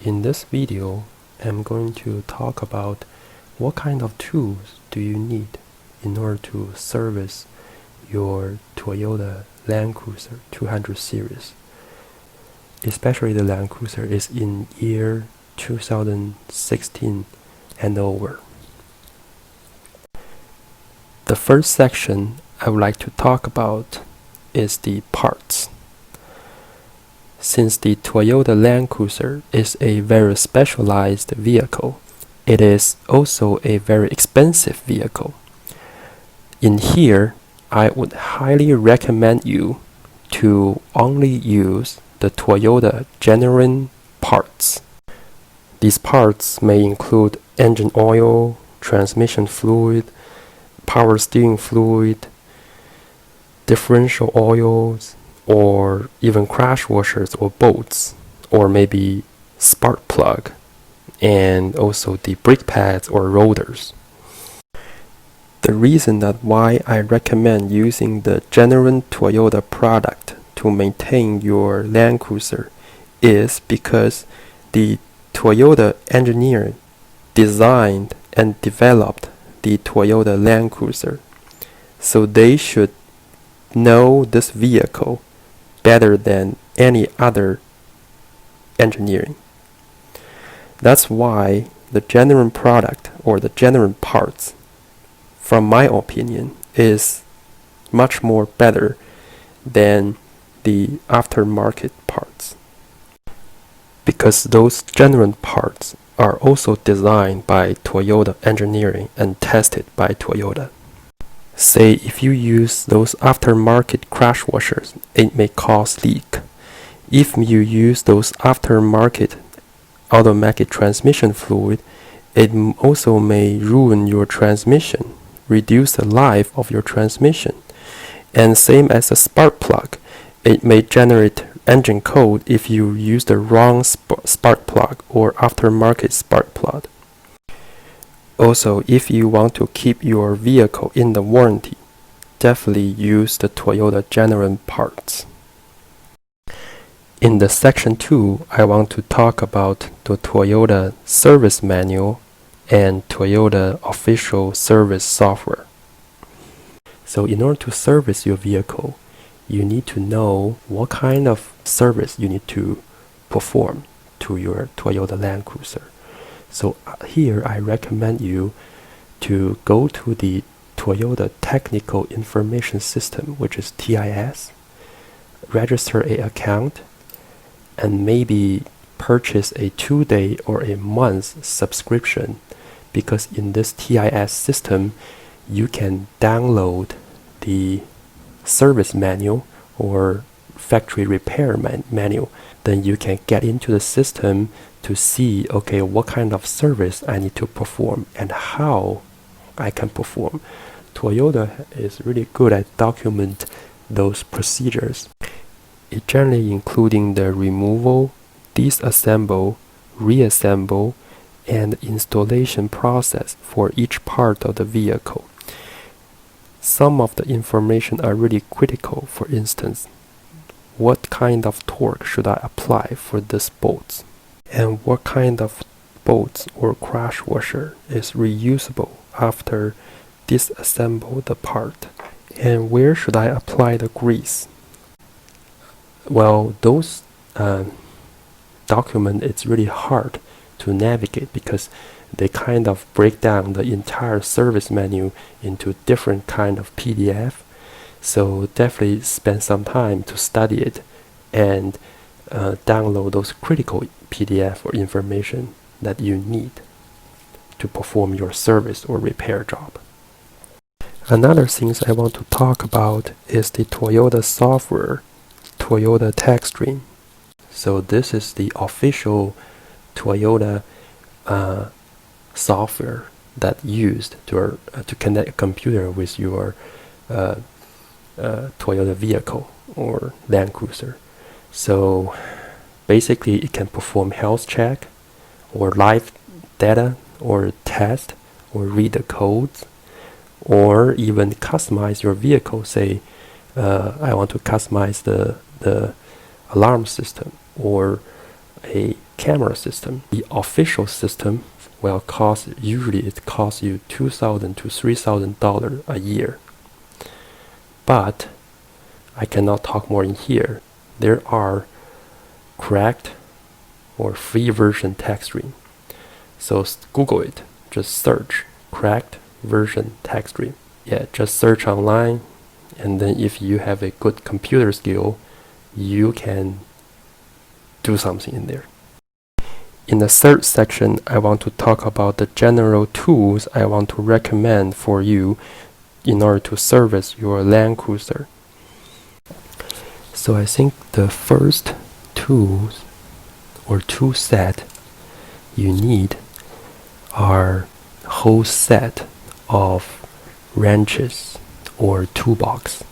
In this video, I'm going to talk about what kind of tools do you need in order to service your Toyota Land Cruiser 200 series. Especially the Land Cruiser is in year 2016 and over. The first section I would like to talk about is the parts. Since the Toyota Land Cruiser is a very specialized vehicle, it is also a very expensive vehicle. In here, I would highly recommend you to only use the Toyota genuine parts. These parts may include engine oil, transmission fluid, power steering fluid, differential oils, or even crash washers or bolts, or maybe spark plug, and also the brake pads or rotors. The reason that why I recommend using the genuine Toyota product to maintain your Land Cruiser is because the Toyota engineer designed and developed the Toyota Land Cruiser, so they should know this vehicle better than any other engineering. That's why the genuine product or the genuine parts, from my opinion, is much more better than the aftermarket parts, because those genuine parts are also designed by Toyota engineering and tested by Toyota. Say if you use those aftermarket crash washers, it may cause leak. If you use those aftermarket automatic transmission fluid, it also may ruin your transmission, reduce the life of your transmission. And same as a spark plug, it may generate engine code if you use the wrong spark plug or aftermarket spark plug. Also, if you want to keep your vehicle in the warranty, definitely use the Toyota genuine parts. In the section 2, I want to talk about the Toyota service manual and Toyota official service software. So in order to service your vehicle, you need to know what kind of service you need to perform to your Toyota Land Cruiser. So here I recommend you to go to the Toyota Technical Information System, which is TIS, register an account, and maybe purchase a 2-day or a month subscription, because in this TIS system you can download the service manual or factory repair manual. Then you can get into the system to see, okay, what kind of service I need to perform and how I can perform. Toyota is really good at document those procedures. It generally including the removal, disassemble, reassemble, and installation process for each part of the vehicle. Some of the information are really critical. For instance, what kind of torque should I apply for this bolt? And what kind of bolts or crash washer is reusable after disassemble the part? And where should I apply the grease? Well, those documents, it's really hard to navigate because they kind of break down the entire service menu into different kind of PDF. So definitely spend some time to study it and download those critical PDF or information that you need to perform your service or repair job. Another things I want to talk about is the Toyota software, Toyota TechStream. So this is the official Toyota software that used to connect a computer with your Toyota vehicle or Land Cruiser. So basically it can perform health check or live data or test or read the codes, or even customize your vehicle. Say I want to customize the alarm system or a camera system. The official system, well, usually it costs you $2,000 to $3,000 a year. But I cannot talk more in here. There are cracked or free version tax stream. So Google it. Just search cracked version tax stream. Yeah, just search online, and then if you have a good computer skill, you can do something in there. In the third section, I want to talk about the general tools I want to recommend for you in order to service your Land Cruiser. So I think the first tools or tool set you need are a whole set of wrenches or toolbox.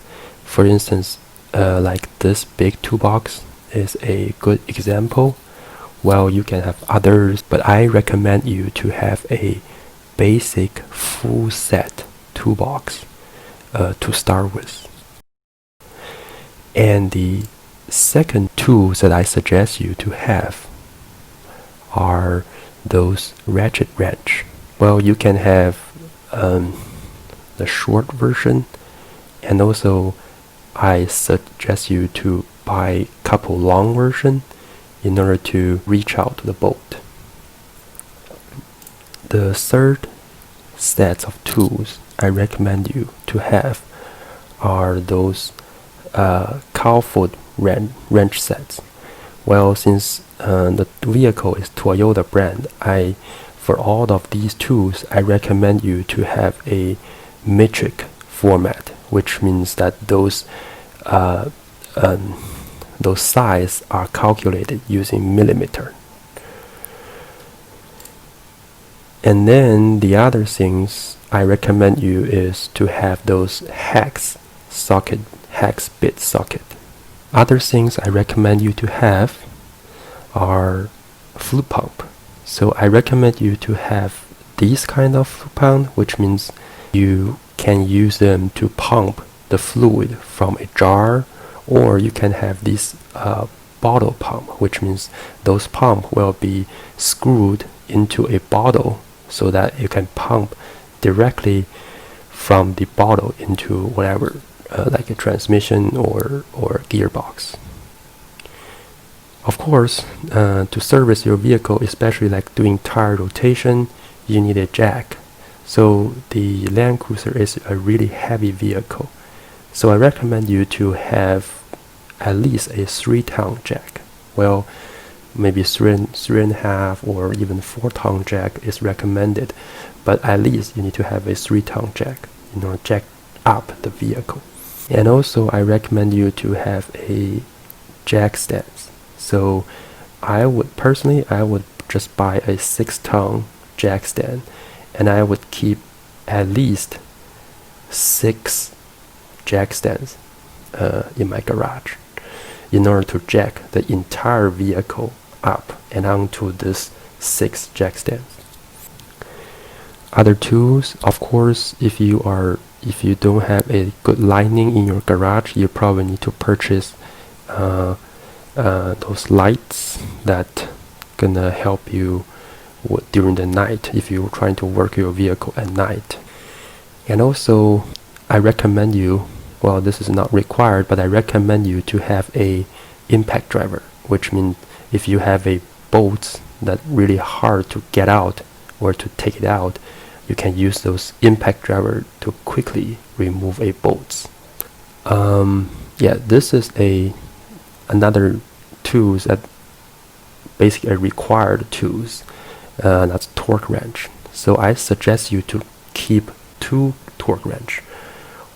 For instance, like this big toolbox is a good example. Well, you can have others, but I recommend you to have a basic full set toolbox to start with. And the second tools that I suggest you to have are those ratchet wrench. Well, you can have the short version, and also I suggest you to buy a couple long version in order to reach out to the boat. The third set of tools I recommend you to have are those cow foot wrench sets. Well, since the vehicle is Toyota brand, for all of these tools, I recommend you to have a metric format, which means that those size are calculated using millimeter. And then the other things I recommend you is to have those hex bit socket. Other things I recommend you to have are fluid pump. So I recommend you to have these kind of fluid pump, which means you can use them to pump the fluid from a jar, or you can have this bottle pump, which means those pump will be screwed into a bottle so that you can pump directly from the bottle into whatever, like a transmission or gearbox. Of course, to service your vehicle, especially like doing tire rotation, you need a jack. So the Land Cruiser is a really heavy vehicle. So I recommend you to have at least a 3-ton jack. Well, maybe 3.5 or even 4-ton jack is recommended, but at least you need to have a 3-ton jack, jack up the vehicle. And also I recommend you to have a jack stand. So I would just buy a 6-ton jack stand, and I would keep at least 6 jack stands in my garage in order to jack the entire vehicle up and onto this 6 jack stands. Other tools, of course, if you don't have a good lighting in your garage, you probably need to purchase those lights that gonna help you during the night if you're trying to work your vehicle at night. And also I recommend you, well, this is not required, but I recommend you to have a impact driver, which means if you have a boat that really hard to get out or to take it out, you can use those impact driver to quickly remove a boat. Yeah, this is another tools that basically a required tools. That's torque wrench. So I suggest you to keep 2 torque wrench.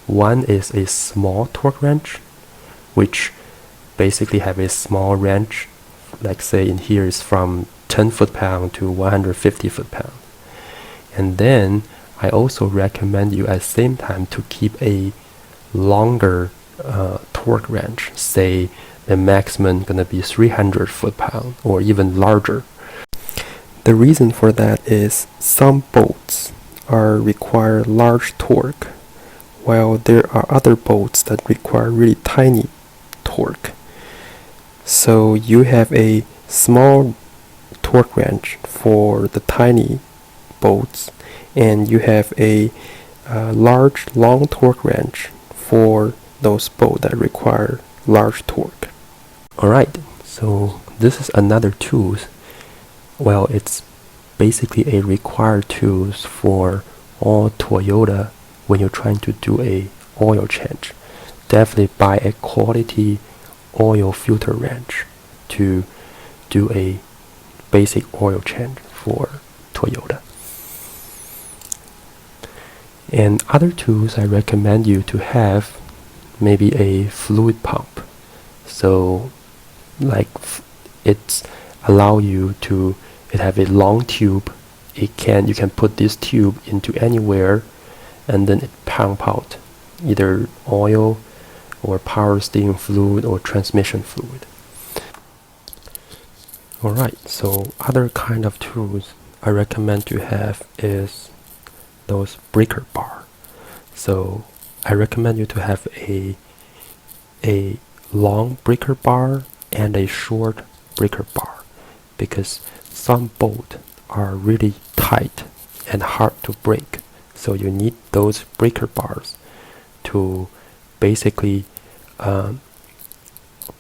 One is a small torque wrench, which basically have a small wrench, like say in here is from 10 foot-pound to 150 foot-pound. And then I also recommend you at the same time to keep a longer torque wrench, say the maximum gonna be 300 foot-pound or even larger. The reason for that is some boats require large torque, while there are other boats that require really tiny torque. So you have a small torque wrench for the tiny bolts, and you have a large long torque wrench for those bolts that require large torque. Alright, so this is another tool. Well, it's basically a required tool for all Toyota when you're trying to do a oil change. Definitely buy a quality oil filter wrench to do a basic oil change for Toyota. And other tools I recommend you to have maybe a fluid pump. So like it's allow you to have a long tube. You can put this tube into anywhere, and then it pump out either oil or power steering fluid or transmission fluid. Alright, so other kind of tools I recommend to have is those breaker bar. So I recommend you to have a long breaker bar and a short breaker bar, because some bolts are really tight and hard to break. So you need those breaker bars to basically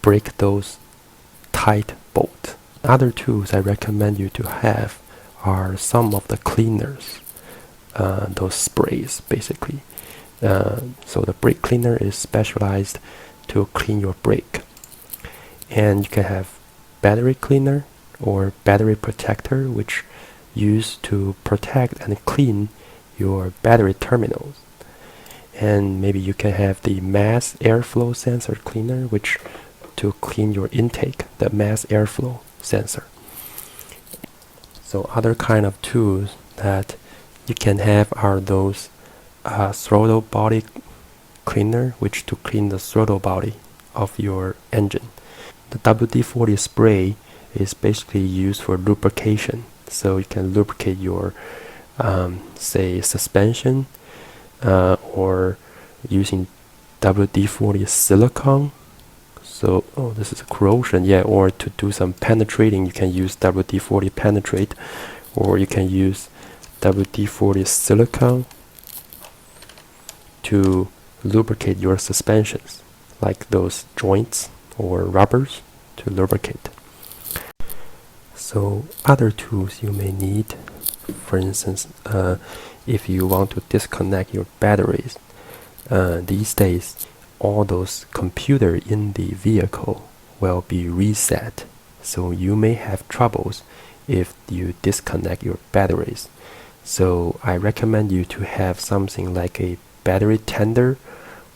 break those tight bolts. Other tools I recommend you to have are some of the cleaners, those sprays basically. So the brake cleaner is specialized to clean your brake. And you can have battery cleaner or battery protector, which used to protect and clean your battery terminals. And maybe you can have the mass airflow sensor cleaner, which to clean your intake, the mass airflow sensor. So other kind of tools that you can have are those throttle body cleaner, which to clean the throttle body of your engine. The WD-40 spray is basically used for lubrication, so you can lubricate your say suspension, or using WD-40 silicone. So this is a corrosion, yeah, or to do some penetrating you can use WD-40 penetrate, or you can use WD-40 silicone to lubricate your suspensions, like those joints or rubbers to lubricate. So other tools you may need, for instance, if you want to disconnect your batteries, these days all those computers in the vehicle will be reset, so you may have troubles if you disconnect your batteries. So I recommend you to have something like a battery tender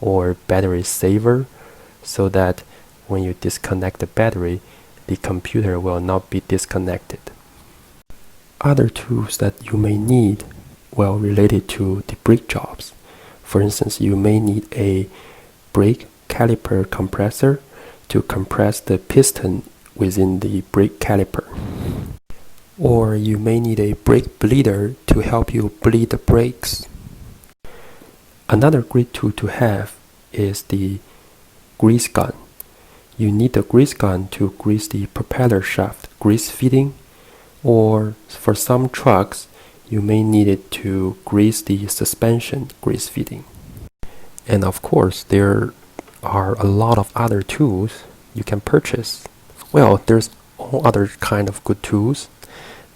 or battery saver, so that when you disconnect the battery, the computer will not be disconnected. Other tools that you may need, well, related to the brake jobs. For instance, you may need a brake caliper compressor to compress the piston within the brake caliper. Or you may need a brake bleeder to help you bleed the brakes. Another great tool to have is the grease gun. You need the grease gun to grease the propeller shaft grease fitting, or for some trucks you may need it to grease the suspension grease fitting. And of course there are a lot of other tools you can purchase. Well, there's all other kind of good tools.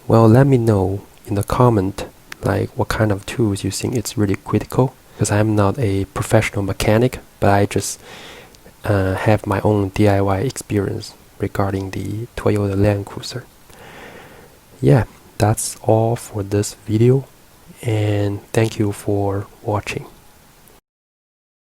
Well, let me know in the comment like what kind of tools you think it's really critical, because I'm not a professional mechanic, but I just have my own DIY experience regarding the Toyota Land Cruiser. Yeah, that's all for this video, and thank you for watching.